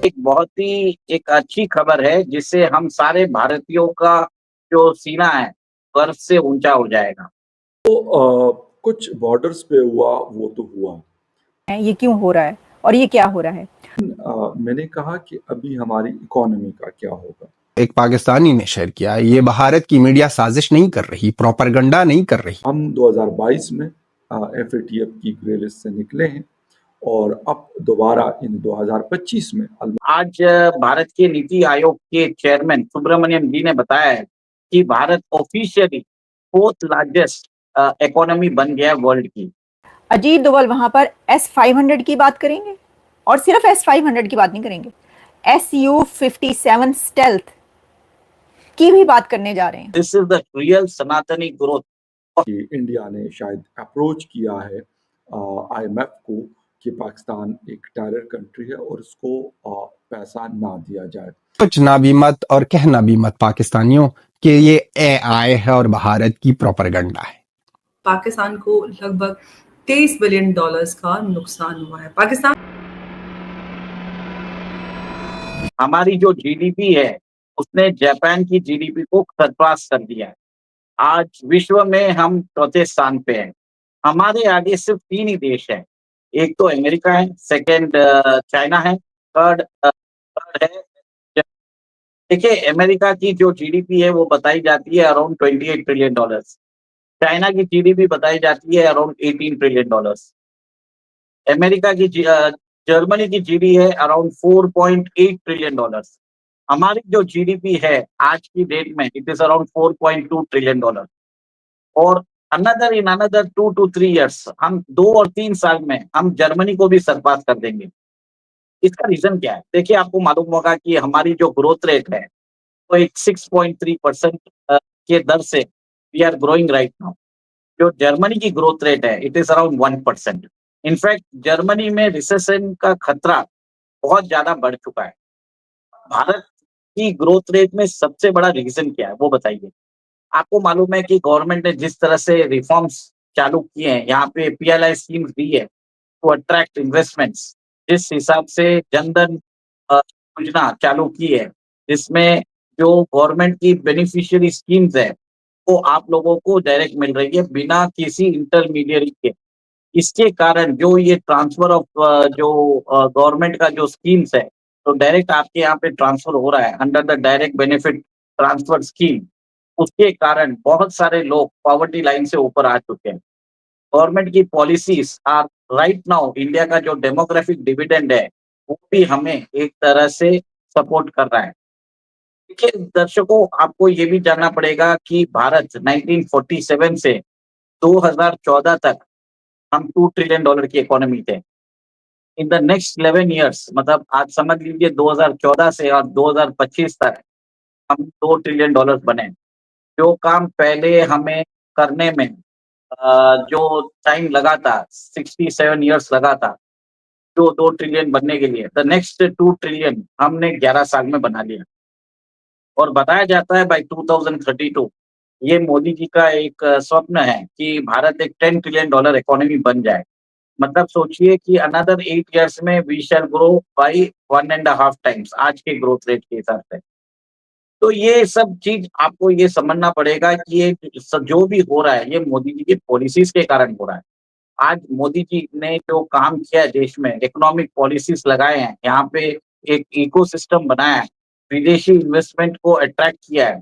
एक बहुत ही एक अच्छी खबर है जिससे हम सारे भारतीयों का जो सीना है, गर्व से ऊँचा हो जाएगा। कुछ बॉर्डर्स पे हुआ वो तो हुआ। ये क्यों हो रहा है और ये क्या हो रहा है? मैंने कहा कि अभी हमारी इकोनॉमी का क्या होगा। एक पाकिस्तानी ने शेयर किया, ये भारत की मीडिया साजिश नहीं कर रही, प्रोपेगेंडा नहीं कर रही। हम 2022 में एफएटीएफ की ग्रे लिस्ट से निकले हैं और अब दोबारा इन 2025 में आज भारत के नीति आयोग के चेयरमैन सुब्रमण्यम जी ने बताया है कि Bharat officially 4th largest economy बन गया है वर्ल्ड की। अजीत डोभाल वहां पर S-500 की बात करेंगे और सिर्फ S-500 की बात नहीं करेंगे, Su-57 स्टेल्थ की भी बात करने जा रहे हैं। दिस इज द रियल सनातनी ग्रोथ। कि इंडिया ने शायद अप्रोच किया है आईएमएफ को कि पाकिस्तान एक टेरर कंट्री है और उसको पैसा ना दिया जाए। सोचना भी मत और कहना भी मत पाकिस्तानियों कि ये एआई है और भारत की प्रोपेगेंडा है। पाकिस्तान को लगभग $23 बिलियन का नुकसान हुआ है। पाकिस्तान हमारी जो जीडीपी है उसने जापान की जीडीपी को सरपास कर दिया है। आज विश्व में हम चौथे स्थान पे हैं। हमारे आगे सिर्फ 3 ही देश हैं। एक तो अमेरिका है, सेकंड चाइना है, थर्ड है। देखिए अमेरिका की जो जीडीपी है वो बताई जाती है अराउंड $28 ट्रिलियन। चाइना की जीडीपी बताई जाती है अराउंड $18 ट्रिलियन। अमेरिका की जर्मनी की जीडी है अराउंड $4.8 ट्रिलियन। हमारी जो जीडीपी है आज की डेट में इट इज अराउंड $4.2 ट्रिलियन। और इन अनदर 2 to 3 years हम 2 और 3 साल में हम जर्मनी को भी सरपास कर देंगे। इसका रीजन क्या है? देखिए आपको मालूम होगा कि हमारी जो ग्रोथ रेट है वो एक 6.3% के दर से we are growing right now. जो जर्मनी की ग्रोथ रेट है it is around 1%। In fact Germany में रिसेशन का खतरा बहुत ज्यादा बढ़ चुका है। भारत की ग्रोथ रेट में सबसे बड़ा रीजन क्या है वो बताइए। आपको मालूम है कि गवर्नमेंट ने जिस तरह से रिफॉर्म्स चालू किए हैं, यहाँ पे पीएलआई स्कीम्स दी है टू अट्रैक्ट इन्वेस्टमेंट्स, जिस हिसाब से जनधन योजना चालू की है जिसमें जो गवर्नमेंट की बेनिफिशियरी स्कीम्स है वो आप लोगों को डायरेक्ट मिल रही है बिना किसी इंटरमीडियरी के। इसके कारण जो ये ट्रांसफर ऑफ जो गवर्नमेंट का जो स्कीम्स है तो डायरेक्ट आपके यहाँ पे ट्रांसफर हो रहा है under the direct benefit transfer scheme. उसके कारण बहुत सारे लोग पॉवर्टी लाइन से ऊपर आ चुके हैं। गवर्नमेंट की policies are right now India का जो डेमोग्राफिक डिविडेंड है वो भी हमें एक तरह से सपोर्ट कर रहा है। देखिए दर्शकों आपको ये भी जानना पड़ेगा कि भारत 1947 से 2014 तक हम $2 ट्रिलियन की इकोनॉमी थे। इन द नेक्स्ट 11 years मतलब आज समझ लीजिए 2014 से और 2025 तक हम $2 ट्रिलियन बने। जो काम पहले हमें करने में जो टाइम लगा था 67 years लगा था जो 2 ट्रिलियन बनने के लिए, द नेक्स्ट 2 ट्रिलियन हमने 11 साल में बना लिया। और बताया जाता है बाय 2032 ये मोदी जी का एक स्वप्न है कि भारत एक $10 ट्रिलियन इकोनॉमी बन जाए। मतलब सोचिए कि अनदर 8 years में we shall grow by 1.5 times आज के ग्रोथ रेट के हिसाब से। तो ये सब चीज आपको ये समझना पड़ेगा कि ये जो भी हो रहा है ये मोदी जी की पॉलिसीज के कारण हो रहा है। आज मोदी जी ने जो काम किया है देश में, इकोनॉमिक पॉलिसीज लगाए हैं, यहाँ पे एक इकोसिस्टम बनाया है, विदेशी इन्वेस्टमेंट को अट्रैक्ट किया है,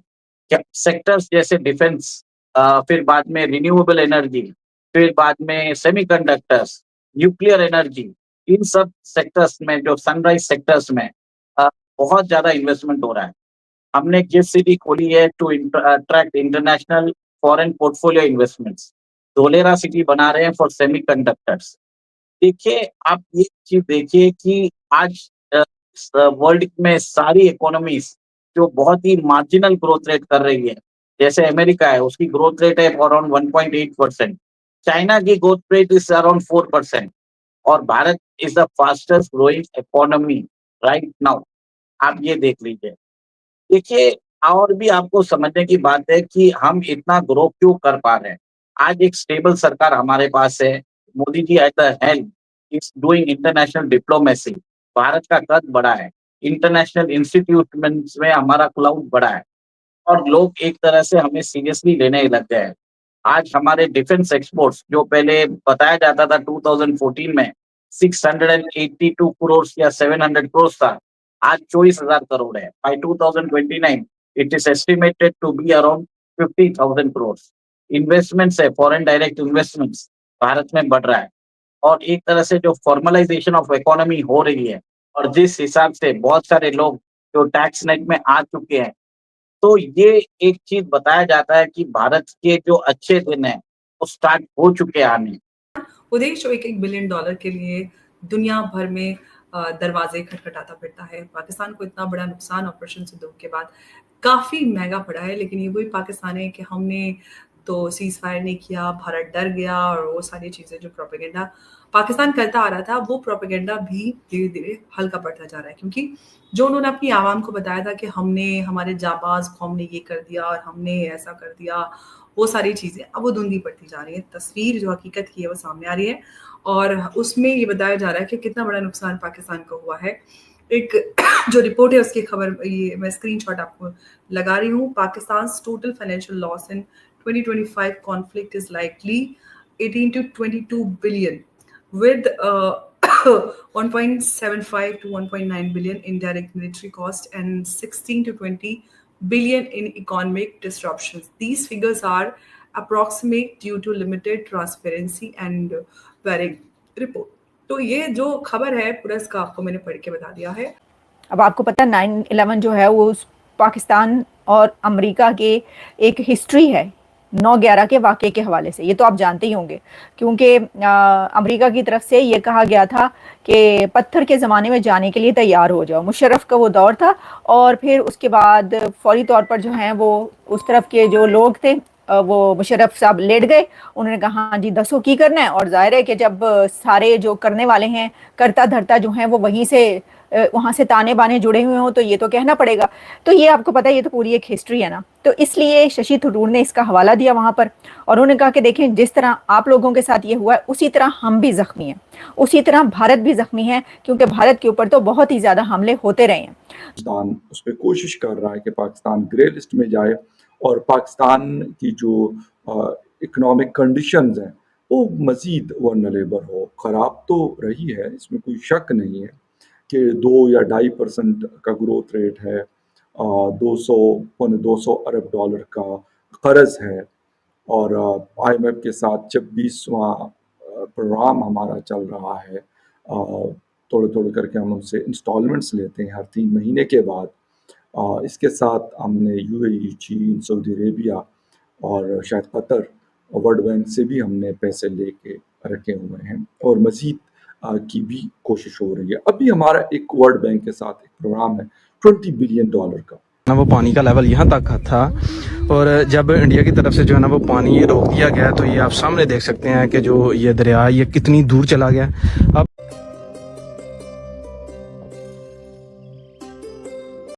सेक्टर्स जैसे डिफेंस, फिर बाद में रिन्यूएबल एनर्जी, फिर बाद में सेमीकंडक्टर्स, न्यूक्लियर एनर्जी, इन सब सेक्टर्स में जो सनराइज सेक्टर्स में बहुत ज्यादा इन्वेस्टमेंट हो रहा है। हमने गिफ्ट सिटी खोली है to attract international foreign portfolio investments. Dholera city बना रहे हैं फॉर सेमीकंडक्टर्स। देखिए आप ये चीज देखिए कि आज वर्ल्ड में सारी इकोनॉमीज जो बहुत ही मार्जिनल ग्रोथ रेट कर रही है, जैसे अमेरिका है उसकी ग्रोथ रेट है अराउंड 1.8%, चाइना की ग्रोथ रेट इज अराउंड 4% और Bharat is the fastest growing economy right now. आप ये देख लीजिए। देखिए और भी आपको समझने की बात है कि हम इतना ग्रो क्यों कर पा रहे हैं। आज एक स्टेबल सरकार हमारे पास है। Modi ji at the helm is doing international diplomacy. Bharat का कद बड़ा है। इंटरनेशनल इंस्टीट्यूशंस में हमारा क्लाउड बढ़ा है और लोग एक तरह से हमें सीरियसली लेने लग गए हैं। आज हमारे डिफेंस एक्सपोर्ट्स जो पहले बताया जाता था 2014 में 682 करोड़ या 700 करोड़ था, आज 24,000 करोड़ है। By 2029 it is estimated to be around 50,000 crore. Investments है, फॉरेन डायरेक्ट इन्वेस्टमेंट्स भारत में बढ़ रहा है और एक तरह से जो फॉर्मलाइजेशन ऑफ इकोनॉमी हो रही है और जिस हिसाब से बहुत सारे लोग जो टैक्स नेट में आ चुके हैं, तो ये एक चीज बताया जाता है कि भारत के जो अच्छे दिन हैं वो स्टार्ट हो चुके हैं आने। वो देश जो $1 बिलियन के लिए दुनिया भर में दरवाजे खटखटाता फिरता है। पाकिस्तान को इतना बड़ा नुकसान ऑपरेशन सिंदूर के बाद काफी महंगा पड़ा है, लेकिन ये वही पाकिस्तान है कि हमने तो सीज फायर नहीं किया, भारत डर गया और वो सारी चीजें जो प्रोपेगेंडा पाकिस्तान करता आ रहा था, वो प्रोपेगेंडा भी धीरे धीरे हल्का पड़ता जा रहा है। क्योंकि जो उन्होंने अपनी आवाम को बताया था कि हमने हमारे जाबाज कौम ने ये कर दिया और हमने ऐसा कर दिया, वो सारी चीजें अब वो धुंधली पड़ती जा रही है। तस्वीर जो हकीकत की है वो सामने आ रही है और उसमें ये बताया जा रहा है कि कितना बड़ा नुकसान पाकिस्तान को हुआ है। एक जो रिपोर्ट है उसकी खबर, ये मैं स्क्रीनशॉट आपको लगा रही हूँ। Pakistan total financial loss in 2025 conflict is likely 18 to 22 billion with 1.75 to 1.9 billion in direct military cost and 16 to 20 billion in economic disruptions. These figures are approximate due to limited transparency and varying report. तो ये जो खबर है पूरा इसका आपको मैंने पढ़ के बता दिया है। अब आपको पता 9/11 जो है वो पाकिस्तान और अमेरिका के एक हिस्ट्री है 9/11 के वाक़े के हवाले से, ये तो आप जानते ही होंगे। क्योंकि अमेरिका की तरफ से ये कहा गया था कि पत्थर के ज़माने में जाने के लिए तैयार हो जाओ। मुशर्रफ का वो दौर था और फिर उसके बाद फौरी तौर पर जो हैं वो उस तरफ के जो लोग थे वो मुशर्रफ साहब लेट गए। उन्होंने कहा हाँ जी दसो की करना है, और जाहिर है कि जब सारे जो करने वाले हैं करता धरता जो हैं वो वहीं से वहाँ से ताने बाने जुड़े हुए हों तो ये तो कहना पड़ेगा। तो ये आपको पता है ये तो पूरी एक हिस्ट्री है ना। तो इसलिए शशि थरूर ने इसका हवाला दिया वहाँ पर और उन्होंने कहा कि देखें जिस तरह आप लोगों के साथ ये हुआ है उसी तरह हम भी ज़ख्मी हैं, उसी तरह भारत भी ज़ख्मी है, क्योंकि भारत के ऊपर तो बहुत ही ज़्यादा हमले होते रहे हैं। पाकिस्तान उस पर कोशिश कर रहा है कि पाकिस्तान ग्रे लिस्ट में जाए और पाकिस्तान की जो इकोनॉमिक कंडीशंस हैं वो मज़ीद वल्नरेबल हो। ख़राब तो रही है, इसमें कोई शक नहीं है कि 2 या 2.5% का ग्रोथ रेट है, 200 अरब डॉलर का कर्ज है और IMF के साथ 26वां प्रोग्राम हमारा चल रहा है। थोड़े थोड़े करके हम उनसे इंस्टॉलमेंट्स लेते हैं हर 3 महीने के बाद। इसके साथ हमने UAE, चीन, सऊदी अरेबिया और शायद कतर और वर्ल्ड बैंक से भी हमने पैसे लेके रखे हुए हैं और मज़ीद की भी कोशिश हो रही है। अभी हमारा एक वर्ल्ड बैंक के साथ एक प्रोग्राम है $20 बिलियन का ना, वो पानी का लेवल यहाँ तक था और जब इंडिया की तरफ से जो है ना वो पानी रोक दिया गया तो ये आप सामने देख सकते हैं कि जो ये दरिया ये कितनी दूर चला गया। अब